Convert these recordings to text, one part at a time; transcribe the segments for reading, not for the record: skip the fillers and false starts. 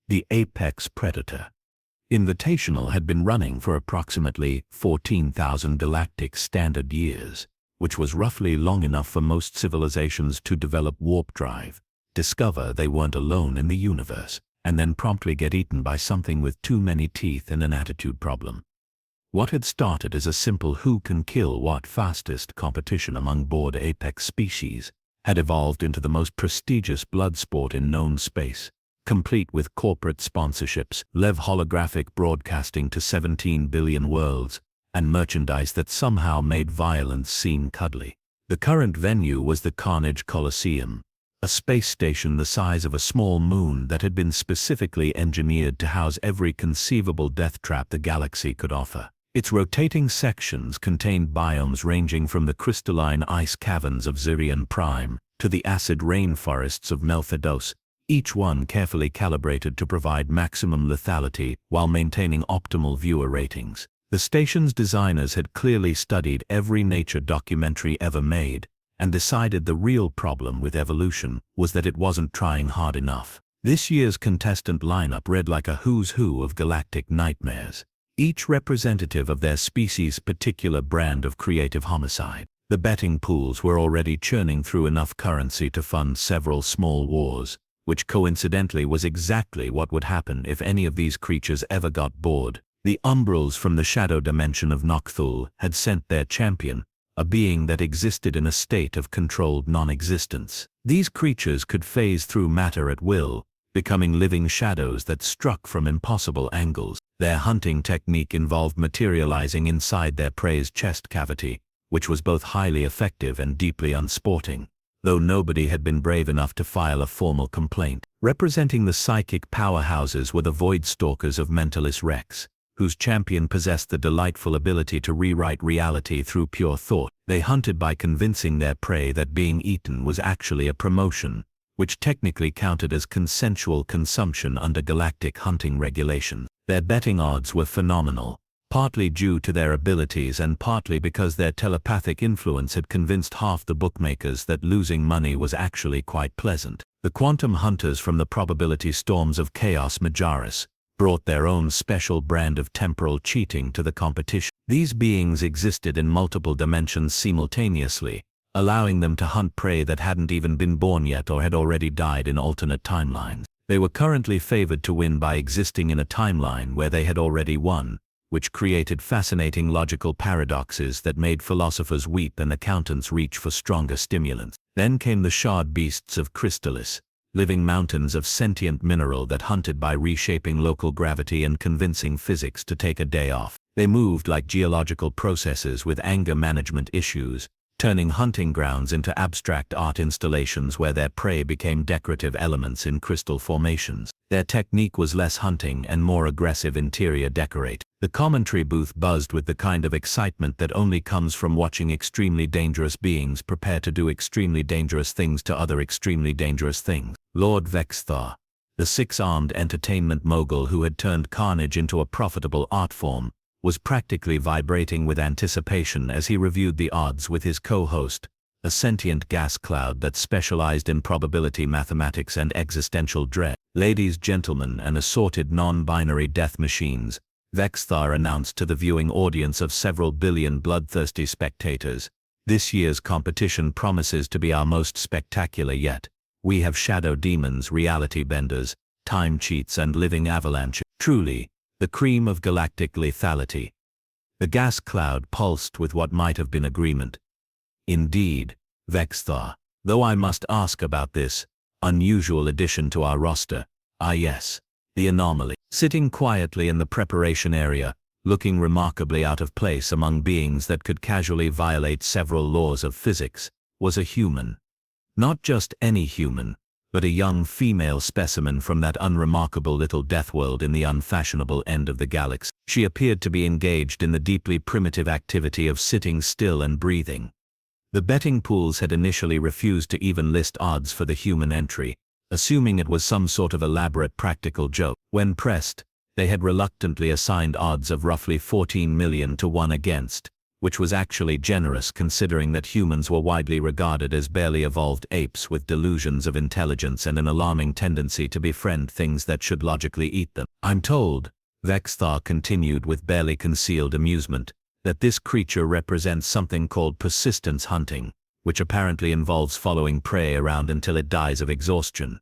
the apex predator. Invitational had been running for approximately 14,000 galactic standard years, which was roughly long enough for most civilizations to develop warp drive, discover they weren't alone in the universe, and then promptly get eaten by something with too many teeth and an attitude problem. What had started as a simple who can kill what fastest competition among bored apex species had evolved into the most prestigious blood sport in known space, complete with corporate sponsorships, live holographic broadcasting to 17 billion worlds, and merchandise that somehow made violence seem cuddly. The current venue was the Carnage Coliseum, a space station the size of a small moon that had been specifically engineered to house every conceivable death trap the galaxy could offer. Its rotating sections contained biomes ranging from the crystalline ice caverns of Zirion Prime to the acid rainforests of Melphados, each one carefully calibrated to provide maximum lethality while maintaining optimal viewer ratings. The station's designers had clearly studied every nature documentary ever made and decided the real problem with evolution was that it wasn't trying hard enough. This year's contestant lineup read like a who's who of galactic nightmares, each representative of their species' particular brand of creative homicide. The betting pools were already churning through enough currency to fund several small wars, which coincidentally was exactly what would happen if any of these creatures ever got bored. The Umbrals from the shadow dimension of Nocthul had sent their champion, a being that existed in a state of controlled non-existence. These creatures could phase through matter at will, becoming living shadows that struck from impossible angles. Their hunting technique involved materializing inside their prey's chest cavity, which was both highly effective and deeply unsporting, though nobody had been brave enough to file a formal complaint. Representing the psychic powerhouses were the Void Stalkers of Mentalis Rex, whose champion possessed the delightful ability to rewrite reality through pure thought. They hunted by convincing their prey that being eaten was actually a promotion, which technically counted as consensual consumption under galactic hunting regulations. Their betting odds were phenomenal, partly due to their abilities and partly because their telepathic influence had convinced half the bookmakers that losing money was actually quite pleasant. The quantum hunters from the probability storms of Chaos Majoris brought their own special brand of temporal cheating to the competition. These beings existed in multiple dimensions simultaneously, allowing them to hunt prey that hadn't even been born yet or had already died in alternate timelines. They were currently favored to win by existing in a timeline where they had already won, which created fascinating logical paradoxes that made philosophers weep and accountants reach for stronger stimulants. Then came the shard beasts of Crystalis, living mountains of sentient mineral that hunted by reshaping local gravity and convincing physics to take a day off. They moved like geological processes with anger management issues, turning hunting grounds into abstract art installations where their prey became decorative elements in crystal formations. Their technique was less hunting and more aggressive interior decorate. The commentary booth buzzed with the kind of excitement that only comes from watching extremely dangerous beings prepare to do extremely dangerous things to other extremely dangerous things. Lord Vexthar, the six-armed entertainment mogul who had turned carnage into a profitable art form, was practically vibrating with anticipation as he reviewed the odds with his co-host, a sentient gas cloud that specialized in probability mathematics and existential dread. Ladies, gentlemen, and assorted non-binary death machines, Vexthar announced to the viewing audience of several billion bloodthirsty spectators, this year's competition promises to be our most spectacular yet. We have shadow demons, reality benders, time cheats, and living avalanche. Truly, the cream of galactic lethality. The gas cloud pulsed with what might have been agreement. Indeed, Vexthar, though I must ask about this unusual addition to our roster. Ah yes, the anomaly. Sitting quietly in the preparation area, looking remarkably out of place among beings that could casually violate several laws of physics, was a human. Not just any human, but a young female specimen from that unremarkable little death world in the unfashionable end of the galaxy. She appeared to be engaged in the deeply primitive activity of sitting still and breathing. The betting pools had initially refused to even list odds for the human entry, assuming it was some sort of elaborate practical joke. When pressed, they had reluctantly assigned odds of roughly 14 million to 1 against, which was actually generous considering that humans were widely regarded as barely evolved apes with delusions of intelligence and an alarming tendency to befriend things that should logically eat them. I'm told, Vexthar continued with barely concealed amusement, that this creature represents something called persistence hunting, which apparently involves following prey around until it dies of exhaustion.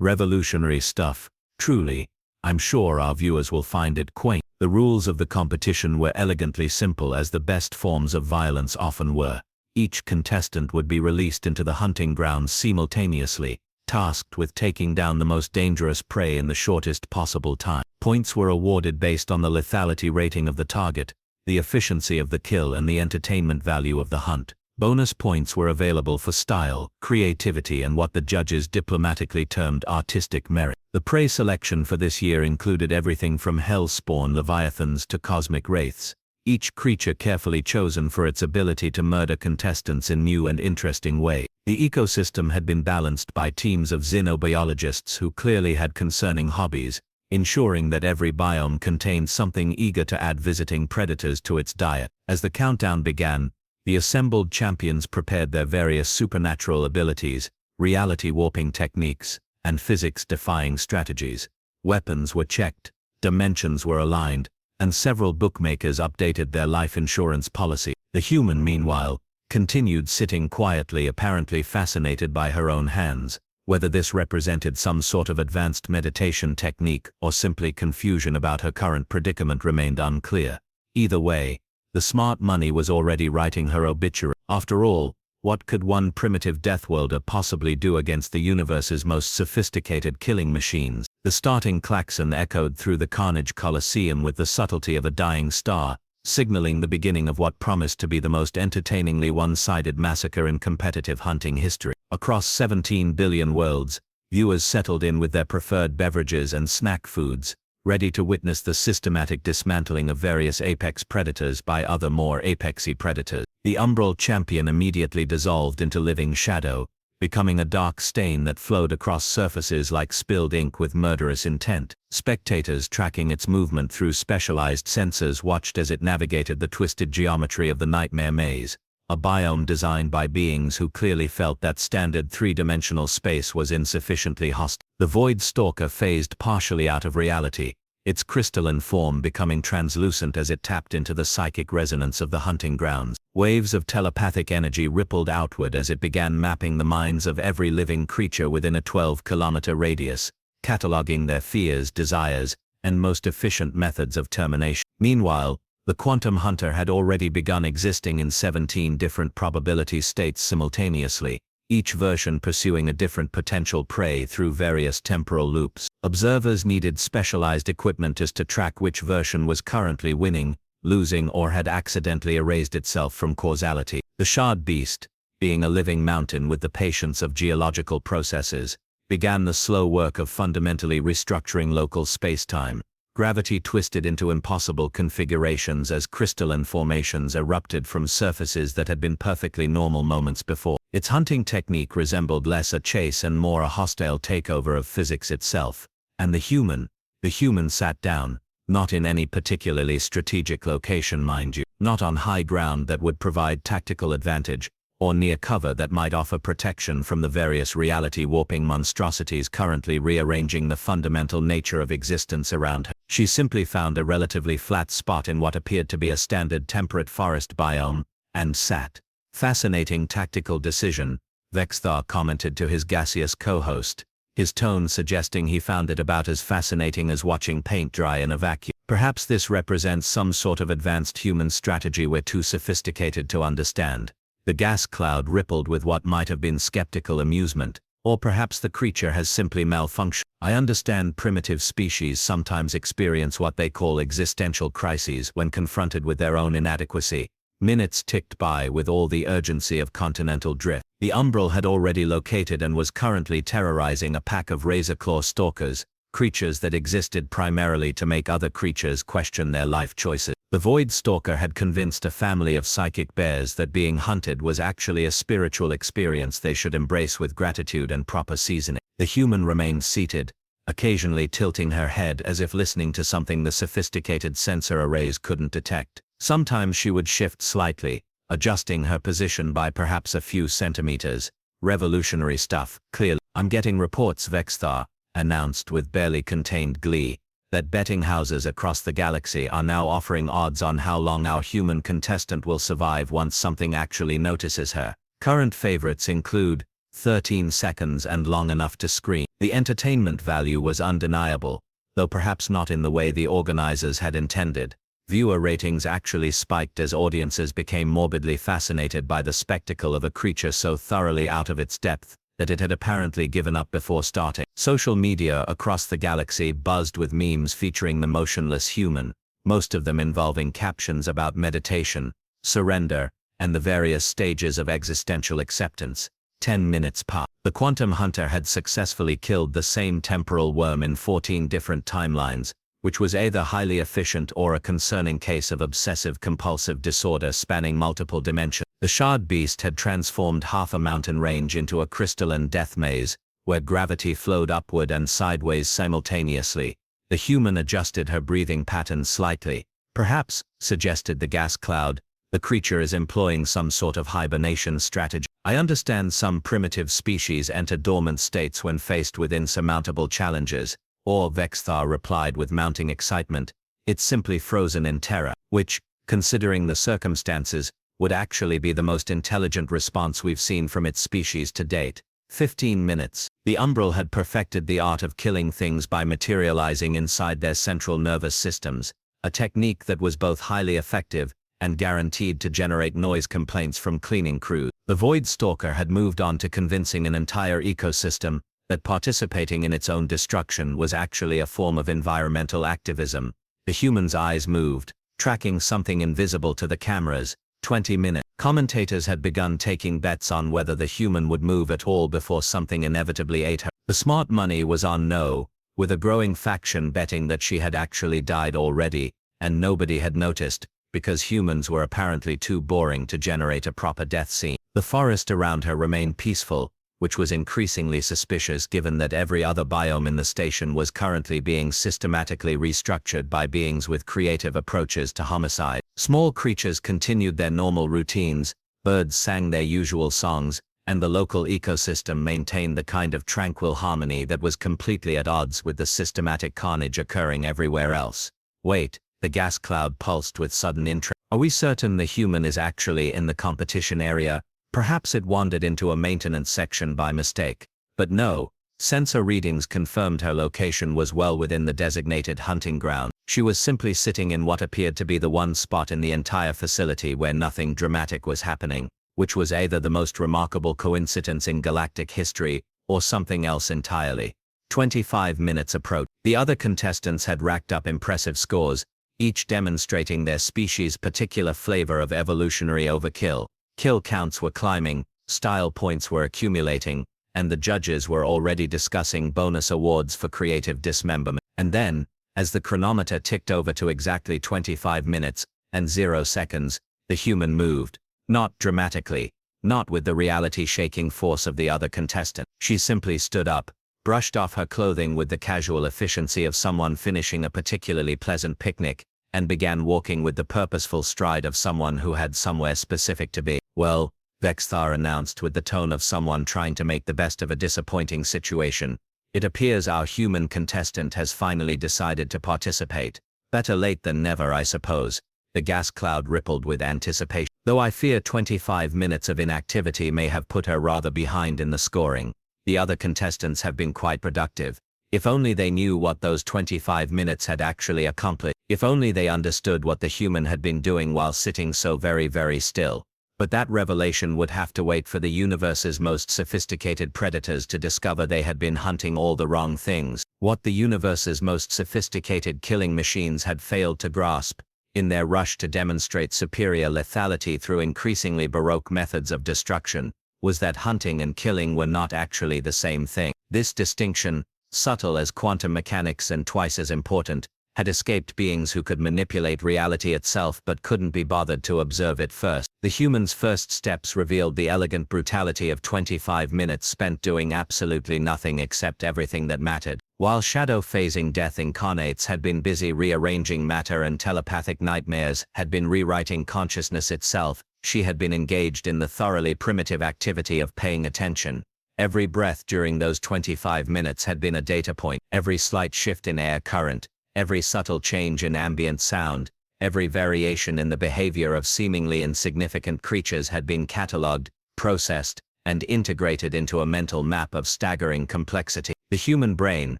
Revolutionary stuff, truly. I'm sure our viewers will find it quaint. The rules of the competition were elegantly simple, as the best forms of violence often were. Each contestant would be released into the hunting grounds simultaneously, tasked with taking down the most dangerous prey in the shortest possible time. Points were awarded based on the lethality rating of the target, the efficiency of the kill, and the entertainment value of the hunt. Bonus points were available for style, creativity, and what the judges diplomatically termed artistic merit. The prey selection for this year included everything from hell-spawn leviathans to cosmic wraiths, each creature carefully chosen for its ability to murder contestants in new and interesting ways. The ecosystem had been balanced by teams of xenobiologists who clearly had concerning hobbies, ensuring that every biome contained something eager to add visiting predators to its diet. As the countdown began, the assembled champions prepared their various supernatural abilities, reality-warping techniques, and physics-defying strategies. Weapons were checked, dimensions were aligned, and several bookmakers updated their life insurance policy. The human, meanwhile, continued sitting quietly, apparently fascinated by her own hands. Whether this represented some sort of advanced meditation technique or simply confusion about her current predicament remained unclear. Either way, the smart money was already writing her obituary. After all, what could one primitive Deathworlder possibly do against the universe's most sophisticated killing machines? The starting klaxon echoed through the Carnage Coliseum with the subtlety of a dying star, signaling the beginning of what promised to be the most entertainingly one-sided massacre in competitive hunting history. Across 17 billion worlds, viewers settled in with their preferred beverages and snack foods, ready to witness the systematic dismantling of various apex predators by other more apexy predators. The umbral champion immediately dissolved into living shadow, becoming a dark stain that flowed across surfaces like spilled ink with murderous intent. Spectators tracking its movement through specialized sensors watched as it navigated the twisted geometry of the Nightmare Maze, a biome designed by beings who clearly felt that standard three-dimensional space was insufficiently hostile. The Void Stalker phased partially out of reality, its crystalline form becoming translucent as it tapped into the psychic resonance of the hunting grounds. Waves of telepathic energy rippled outward as it began mapping the minds of every living creature within a 12-kilometer radius, cataloging their fears, desires, and most efficient methods of termination. Meanwhile, the Quantum Hunter had already begun existing in 17 different probability states simultaneously, each version pursuing a different potential prey through various temporal loops. Observers needed specialized equipment to track which version was currently winning, losing, or had accidentally erased itself from causality. The Shard Beast, being a living mountain with the patience of geological processes, began the slow work of fundamentally restructuring local space-time. Gravity twisted into impossible configurations as crystalline formations erupted from surfaces that had been perfectly normal moments before. Its hunting technique resembled less a chase and more a hostile takeover of physics itself, and the human sat down, not in any particularly strategic location, mind you, not on high ground that would provide tactical advantage, or near cover that might offer protection from the various reality-warping monstrosities currently rearranging the fundamental nature of existence around her. She simply found a relatively flat spot in what appeared to be a standard temperate forest biome, and sat. Fascinating tactical decision, Vexthar commented to his gaseous co-host, his tone suggesting he found it about as fascinating as watching paint dry in a vacuum. Perhaps this represents some sort of advanced human strategy we're too sophisticated to understand. The gas cloud rippled with what might have been skeptical amusement, or perhaps the creature has simply malfunctioned. I understand primitive species sometimes experience what they call existential crises when confronted with their own inadequacy. Minutes ticked by with all the urgency of continental drift. The Umbral had already located and was currently terrorizing a pack of razor-claw stalkers, creatures that existed primarily to make other creatures question their life choices. The Void Stalker had convinced a family of psychic bears that being hunted was actually a spiritual experience they should embrace with gratitude and proper seasoning. The human remained seated, occasionally tilting her head as if listening to something the sophisticated sensor arrays couldn't detect. Sometimes she would shift slightly, adjusting her position by perhaps a few centimeters. Revolutionary stuff, clearly. I'm getting reports, Vexthar announced with barely contained glee, that betting houses across the galaxy are now offering odds on how long our human contestant will survive once something actually notices her. Current favorites include 13 seconds and long enough to scream. The entertainment value was undeniable, though perhaps not in the way the organizers had intended. Viewer ratings actually spiked as audiences became morbidly fascinated by the spectacle of a creature so thoroughly out of its depth that it had apparently given up before starting. Social media across the galaxy buzzed with memes featuring the motionless human, most of them involving captions about meditation, surrender, and the various stages of existential acceptance. 10 minutes passed. The Quantum Hunter had successfully killed the same temporal worm in 14 different timelines, which was either highly efficient or a concerning case of obsessive-compulsive disorder spanning multiple dimensions. The shard beast had transformed half a mountain range into a crystalline death maze, where gravity flowed upward and sideways simultaneously. The human adjusted her breathing pattern slightly. Perhaps, suggested the gas cloud, the creature is employing some sort of hibernation strategy. I understand some primitive species enter dormant states when faced with insurmountable challenges, or Vexthar replied with mounting excitement, it's simply frozen in terror, which, considering the circumstances, would actually be the most intelligent response we've seen from its species to date. 15 minutes. The Umbral had perfected the art of killing things by materializing inside their central nervous systems, a technique that was both highly effective and guaranteed to generate noise complaints from cleaning crews. The Void Stalker had moved on to convincing an entire ecosystem that participating in its own destruction was actually a form of environmental activism. The human's eyes moved, tracking something invisible to the cameras. 20 minutes. Commentators had begun taking bets on whether the human would move at all before something inevitably ate her. The smart money was on no, with a growing faction betting that she had actually died already, and nobody had noticed, because humans were apparently too boring to generate a proper death scene. The forest around her remained peaceful, which was increasingly suspicious given that every other biome in the station was currently being systematically restructured by beings with creative approaches to homicide. Small creatures continued their normal routines, birds sang their usual songs, and the local ecosystem maintained the kind of tranquil harmony that was completely at odds with the systematic carnage occurring everywhere else. Wait, the gas cloud pulsed with sudden interest. Are we certain the human is actually in the competition area? Perhaps it wandered into a maintenance section by mistake. But no, sensor readings confirmed her location was well within the designated hunting ground. She was simply sitting in what appeared to be the one spot in the entire facility where nothing dramatic was happening, which was either the most remarkable coincidence in galactic history, or something else entirely. 25 minutes approached. The other contestants had racked up impressive scores, each demonstrating their species' particular flavor of evolutionary overkill. Kill counts were climbing, style points were accumulating, and the judges were already discussing bonus awards for creative dismemberment. And then, as the chronometer ticked over to exactly 25 minutes and 0 seconds, the human moved. Not dramatically, not with the reality-shaking force of the other contestant. She simply stood up, brushed off her clothing with the casual efficiency of someone finishing a particularly pleasant picnic, and began walking with the purposeful stride of someone who had somewhere specific to be. Well, Vexthar announced with the tone of someone trying to make the best of a disappointing situation, it appears our human contestant has finally decided to participate. Better late than never, I suppose. The gas cloud rippled with anticipation. Though I fear 25 minutes of inactivity may have put her rather behind in the scoring, the other contestants have been quite productive. If only they knew what those 25 minutes had actually accomplished. If only they understood what the human had been doing while sitting so very, very still. But that revelation would have to wait for the universe's most sophisticated predators to discover they had been hunting all the wrong things. What the universe's most sophisticated killing machines had failed to grasp, in their rush to demonstrate superior lethality through increasingly baroque methods of destruction, was that hunting and killing were not actually the same thing. This distinction, subtle as quantum mechanics and twice as important, had escaped beings who could manipulate reality itself but couldn't be bothered to observe it first. The human's first steps revealed the elegant brutality of 25 minutes spent doing absolutely nothing except everything that mattered. While shadow-phasing death incarnates had been busy rearranging matter and telepathic nightmares had been rewriting consciousness itself, she had been engaged in the thoroughly primitive activity of paying attention. Every breath during those 25 minutes had been a data point. Every slight shift in air current, every subtle change in ambient sound, every variation in the behavior of seemingly insignificant creatures had been catalogued, processed, and integrated into a mental map of staggering complexity. The human brain,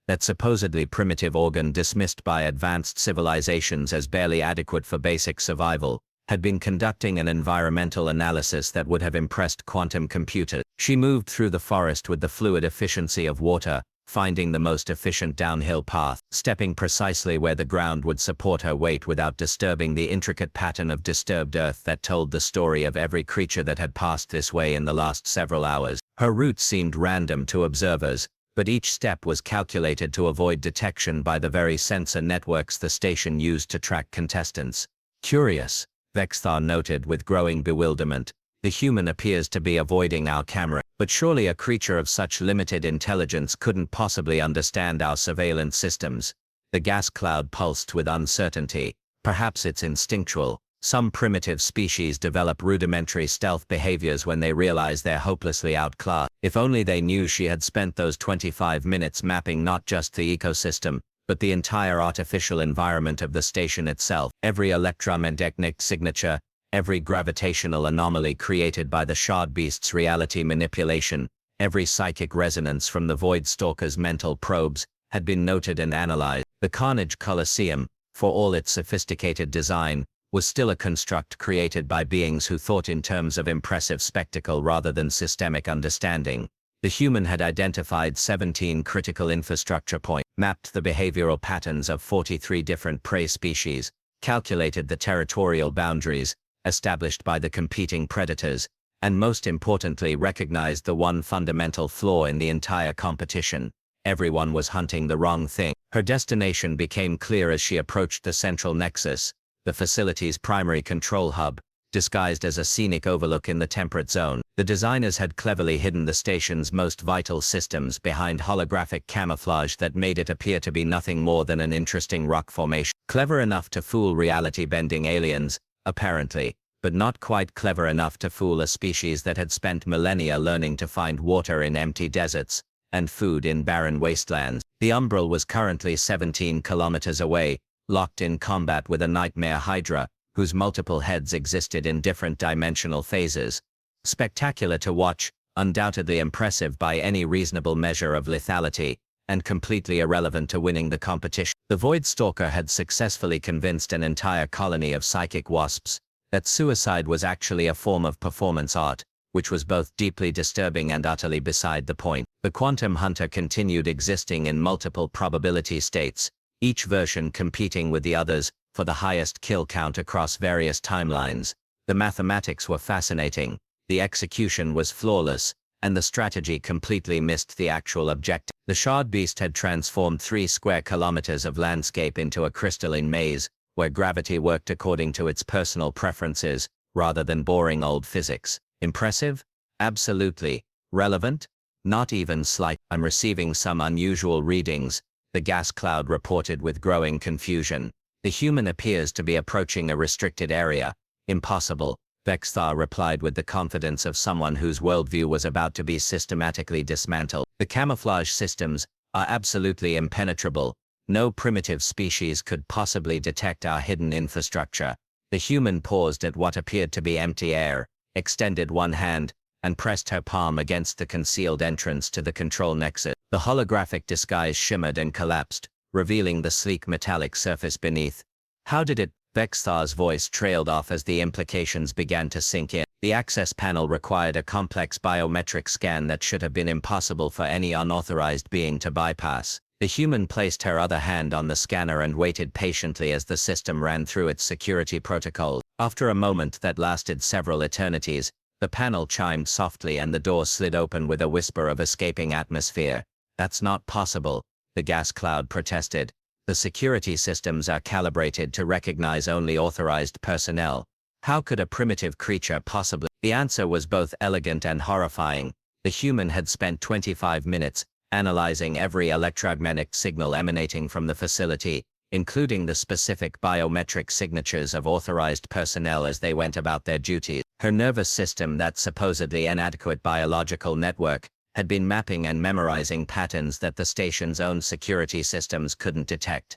that supposedly primitive organ dismissed by advanced civilizations as barely adequate for basic survival, had been conducting an environmental analysis that would have impressed quantum computers. She moved through the forest with the fluid efficiency of water, finding the most efficient downhill path, stepping precisely where the ground would support her weight without disturbing the intricate pattern of disturbed earth that told the story of every creature that had passed this way in the last several hours. Her route seemed random to observers, but each step was calculated to avoid detection by the very sensor networks the station used to track contestants. Curious, Vexthar noted with growing bewilderment. The human appears to be avoiding our camera, but surely a creature of such limited intelligence couldn't possibly understand our surveillance systems. The gas cloud pulsed with uncertainty. Perhaps it's instinctual. Some primitive species develop rudimentary stealth behaviors when they realize they're hopelessly outclassed. If only they knew she had spent those 25 minutes mapping not just the ecosystem, but the entire artificial environment of the station itself. Every electromagnetic signature, every gravitational anomaly created by the shard beast's reality manipulation, every psychic resonance from the Void Stalker's mental probes, had been noted and analyzed. The Carnage Colosseum, for all its sophisticated design, was still a construct created by beings who thought in terms of impressive spectacle rather than systemic understanding. The human had identified 17 critical infrastructure points, mapped the behavioral patterns of 43 different prey species, calculated the territorial boundaries established by the competing predators, and most importantly recognized the one fundamental flaw in the entire competition. Everyone was hunting the wrong thing. Her destination became clear as she approached the central nexus, the facility's primary control hub, disguised as a scenic overlook in the temperate zone. The designers had cleverly hidden the station's most vital systems behind holographic camouflage that made it appear to be nothing more than an interesting rock formation. Clever enough to fool reality-bending aliens, apparently, but not quite clever enough to fool a species that had spent millennia learning to find water in empty deserts and food in barren wastelands. The Umbral was currently 17 kilometers away, locked in combat with a nightmare Hydra, whose multiple heads existed in different dimensional phases. Spectacular to watch, undoubtedly impressive by any reasonable measure of lethality, and completely irrelevant to winning the competition. The Void Stalker had successfully convinced an entire colony of psychic wasps that suicide was actually a form of performance art, which was both deeply disturbing and utterly beside the point. The Quantum Hunter continued existing in multiple probability states, each version competing with the others for the highest kill count across various timelines. The mathematics were fascinating, the execution was flawless, and the strategy completely missed the actual objective. The Shard Beast had transformed 3 square kilometers of landscape into a crystalline maze, where gravity worked according to its personal preferences, rather than boring old physics. Impressive? Absolutely. Relevant? Not even slight. I'm receiving some unusual readings, the gas cloud reported with growing confusion. The human appears to be approaching a restricted area. Impossible, Vexthar replied with the confidence of someone whose worldview was about to be systematically dismantled. The camouflage systems are absolutely impenetrable. No primitive species could possibly detect our hidden infrastructure. The human paused at what appeared to be empty air, extended one hand, and pressed her palm against the concealed entrance to the control nexus. The holographic disguise shimmered and collapsed, revealing the sleek metallic surface beneath. How did it? Vexthar's voice trailed off as the implications began to sink in. The access panel required a complex biometric scan that should have been impossible for any unauthorized being to bypass. The human placed her other hand on the scanner and waited patiently as the system ran through its security protocols. After a moment that lasted several eternities, the panel chimed softly and the door slid open with a whisper of escaping atmosphere. That's not possible, the gas cloud protested. The security systems are calibrated to recognize only authorized personnel. How could a primitive creature possibly? The answer was both elegant and horrifying. The human had spent 25 minutes analyzing every electromagnetic signal emanating from the facility, including the specific biometric signatures of authorized personnel as they went about their duties. Her nervous system, that supposedly inadequate biological network, had been mapping and memorizing patterns that the station's own security systems couldn't detect.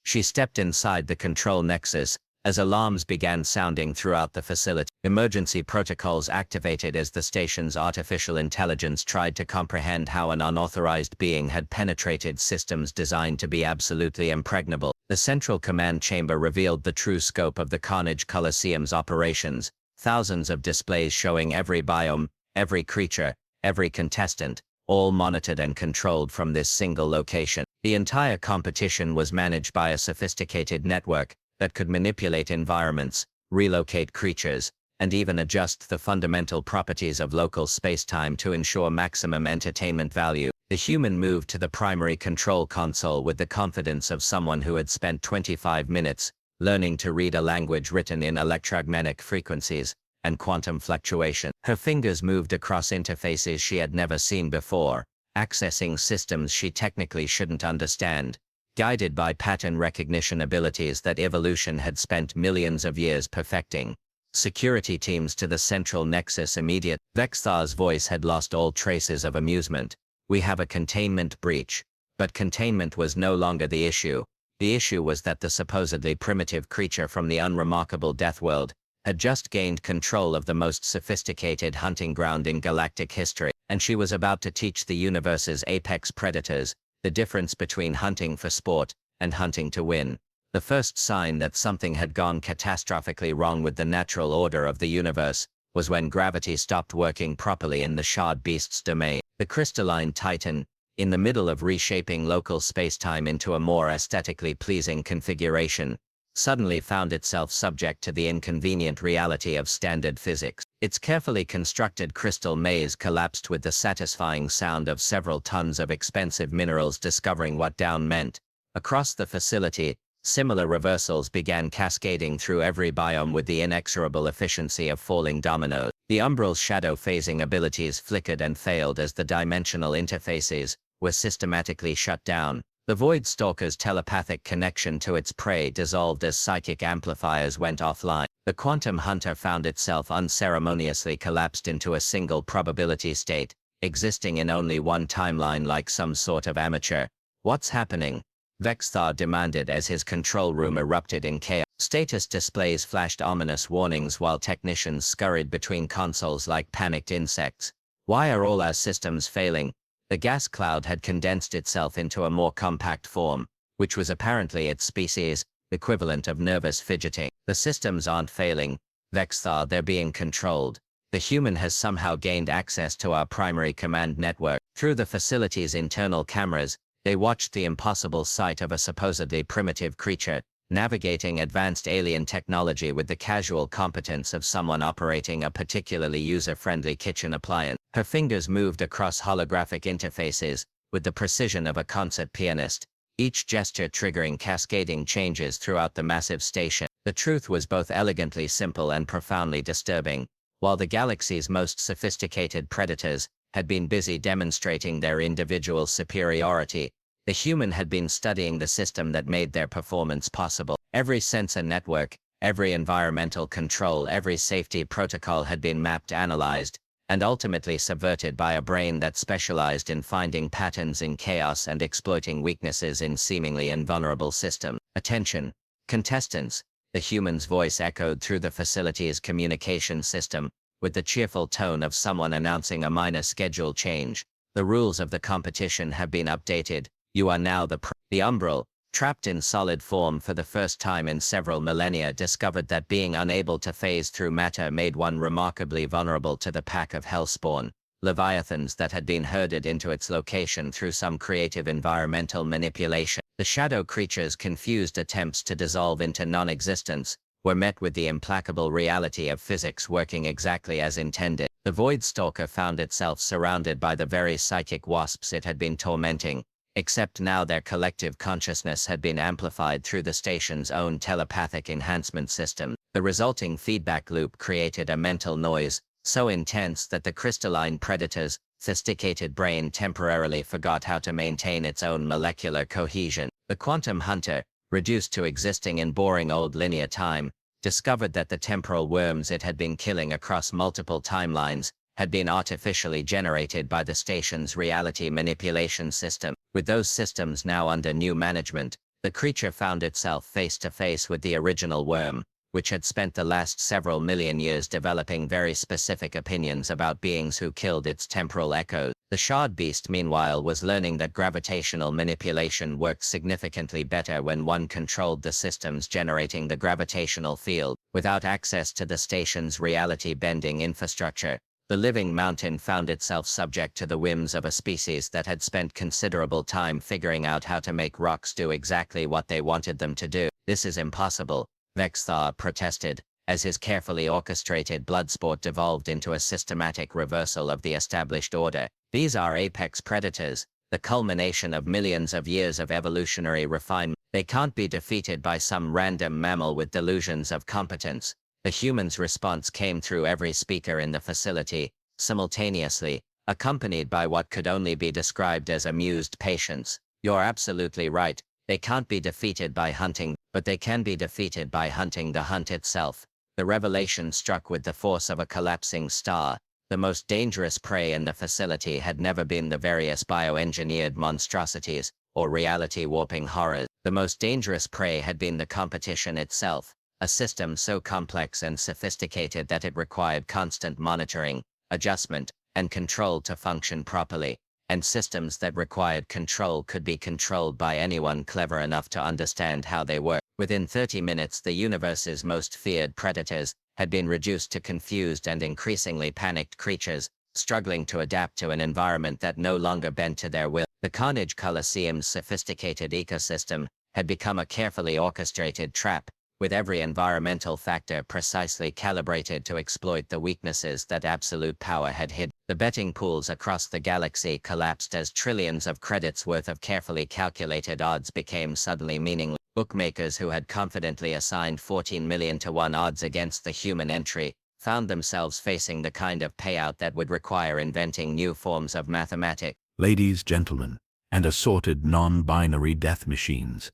She stepped inside the control nexus as alarms began sounding throughout the facility. Emergency protocols activated as the station's artificial intelligence tried to comprehend how an unauthorized being had penetrated systems designed to be absolutely impregnable. The central command chamber revealed the true scope of the Carnage Coliseum's operations, thousands of displays showing every biome, every creature, every contestant, all monitored and controlled from this single location. The entire competition was managed by a sophisticated network that could manipulate environments, relocate creatures, and even adjust the fundamental properties of local spacetime to ensure maximum entertainment value. The human moved to the primary control console with the confidence of someone who had spent 25 minutes learning to read a language written in electromagnetic frequencies and quantum fluctuation. Her fingers moved across interfaces she had never seen before, accessing systems she technically shouldn't understand, guided by pattern recognition abilities that evolution had spent millions of years perfecting. Security teams to the central nexus immediate. Vexthar's voice had lost all traces of amusement. We have a containment breach. But containment was no longer the issue. The issue was that the supposedly primitive creature from the unremarkable Deathworld had just gained control of the most sophisticated hunting ground in galactic history, and she was about to teach the universe's apex predators the difference between hunting for sport and hunting to win. The first sign that something had gone catastrophically wrong with the natural order of the universe was when gravity stopped working properly in the shard beast's domain. The crystalline titan, in the middle of reshaping local spacetime into a more aesthetically pleasing configuration, suddenly found itself subject to the inconvenient reality of standard physics. Its carefully constructed crystal maze collapsed with the satisfying sound of several tons of expensive minerals discovering what down meant. Across the facility, similar reversals began cascading through every biome with the inexorable efficiency of falling dominoes. The Umbral's shadow phasing abilities flickered and failed as the dimensional interfaces were systematically shut down. The Void Stalker's telepathic connection to its prey dissolved as psychic amplifiers went offline. The Quantum Hunter found itself unceremoniously collapsed into a single probability state, existing in only one timeline like some sort of amateur. What's happening? Vexthar demanded as his control room erupted in chaos. Status displays flashed ominous warnings while technicians scurried between consoles like panicked insects. Why are all our systems failing? The gas cloud had condensed itself into a more compact form, which was apparently its species' equivalent of nervous fidgeting. The systems aren't failing, Vexthar, they're being controlled. The human has somehow gained access to our primary command network. Through the facility's internal cameras, they watched the impossible sight of a supposedly primitive creature, navigating advanced alien technology with the casual competence of someone operating a particularly user-friendly kitchen appliance. Her fingers moved across holographic interfaces with the precision of a concert pianist, each gesture triggering cascading changes throughout the massive station. The truth was both elegantly simple and profoundly disturbing. While the galaxy's most sophisticated predators had been busy demonstrating their individual superiority, the human had been studying the system that made their performance possible. Every sensor network, every environmental control, every safety protocol had been mapped, analyzed, and ultimately subverted by a brain that specialized in finding patterns in chaos and exploiting weaknesses in seemingly invulnerable systems. Attention, contestants, the human's voice echoed through the facility's communication system, with the cheerful tone of someone announcing a minor schedule change. The rules of the competition have been updated. You are now the Umbral, trapped in solid form for the first time in several millennia, discovered that being unable to phase through matter made one remarkably vulnerable to the pack of hellspawn leviathans that had been herded into its location through some creative environmental manipulation. The shadow creature's confused attempts to dissolve into non-existence were met with the implacable reality of physics working exactly as intended. The Void Stalker found itself surrounded by the very psychic wasps it had been tormenting, except now their collective consciousness had been amplified through the station's own telepathic enhancement system. The resulting feedback loop created a mental noise so intense that the crystalline predators, sophisticated brain temporarily forgot how to maintain its own molecular cohesion. The quantum hunter, reduced to existing in boring old linear time, discovered that the temporal worms it had been killing across multiple timelines had been artificially generated by the station's reality manipulation system. With those systems now under new management, the creature found itself face to face with the original worm, which had spent the last several million years developing very specific opinions about beings who killed its temporal echoes. The shard beast, meanwhile, was learning that gravitational manipulation worked significantly better when one controlled the systems generating the gravitational field. Without access to the station's reality-bending infrastructure, the living mountain found itself subject to the whims of a species that had spent considerable time figuring out how to make rocks do exactly what they wanted them to do. "This is impossible," Vexthar protested, as his carefully orchestrated bloodsport devolved into a systematic reversal of the established order. "These are apex predators, the culmination of millions of years of evolutionary refinement. They can't be defeated by some random mammal with delusions of competence." The human's response came through every speaker in the facility, simultaneously, accompanied by what could only be described as amused patience. "You're absolutely right. They can't be defeated by hunting, but they can be defeated by hunting the hunt itself." The revelation struck with the force of a collapsing star. The most dangerous prey in the facility had never been the various bioengineered monstrosities, or reality-warping horrors. The most dangerous prey had been the competition itself, a system so complex and sophisticated that it required constant monitoring, adjustment, and control to function properly. And systems that required control could be controlled by anyone clever enough to understand how they work. Within 30 minutes, the universe's most feared predators had been reduced to confused and increasingly panicked creatures, struggling to adapt to an environment that no longer bent to their will. The Carnage Coliseum's sophisticated ecosystem had become a carefully orchestrated trap, with every environmental factor precisely calibrated to exploit the weaknesses that absolute power had hidden. The betting pools across the galaxy collapsed as trillions of credits worth of carefully calculated odds became suddenly meaningless. Bookmakers who had confidently assigned 14 million to 1 odds against the human entry found themselves facing the kind of payout that would require inventing new forms of mathematics. "Ladies, gentlemen, and assorted non-binary death machines,"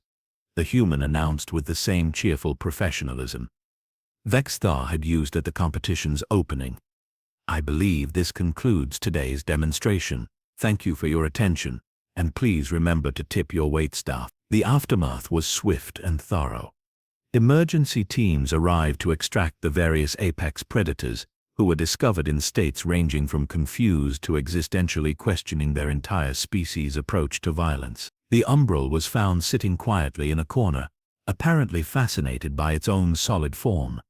the human announced with the same cheerful professionalism Vexthar had used at the competition's opening. "I believe this concludes today's demonstration. Thank you for your attention, and please remember to tip your waitstaff." The aftermath was swift and thorough. Emergency teams arrived to extract the various apex predators, who were discovered in states ranging from confused to existentially questioning their entire species' approach to violence. The umbral was found sitting quietly in a corner, apparently fascinated by its own solid form.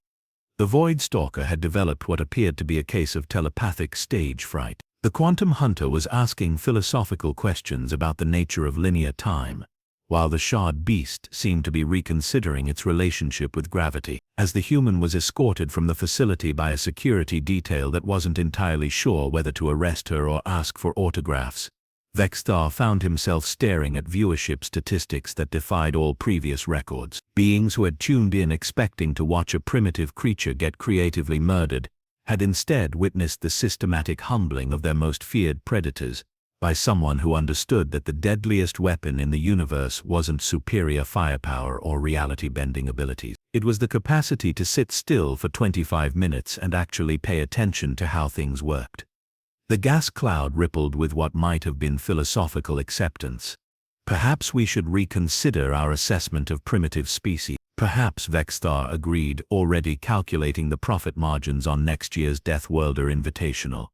The Void Stalker had developed what appeared to be a case of telepathic stage fright. The Quantum Hunter was asking philosophical questions about the nature of linear time, while the Shard Beast seemed to be reconsidering its relationship with gravity. As the human was escorted from the facility by a security detail that wasn't entirely sure whether to arrest her or ask for autographs, Vexthar found himself staring at viewership statistics that defied all previous records. Beings who had tuned in expecting to watch a primitive creature get creatively murdered had instead witnessed the systematic humbling of their most feared predators by someone who understood that the deadliest weapon in the universe wasn't superior firepower or reality-bending abilities. It was the capacity to sit still for 25 minutes and actually pay attention to how things worked. The gas cloud rippled with what might have been philosophical acceptance. "Perhaps we should reconsider our assessment of primitive species." "Perhaps," Vexthar agreed, already calculating the profit margins on next year's Deathworlder Invitational.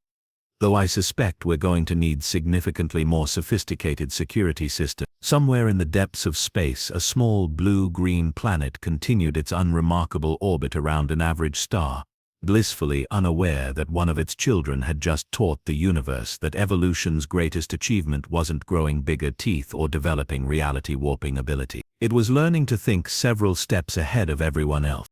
"Though I suspect we're going to need significantly more sophisticated security systems." Somewhere in the depths of space, a small blue-green planet continued its unremarkable orbit around an average star, blissfully unaware that one of its children had just taught the universe that evolution's greatest achievement wasn't growing bigger teeth or developing reality-warping ability. It was learning to think several steps ahead of everyone else.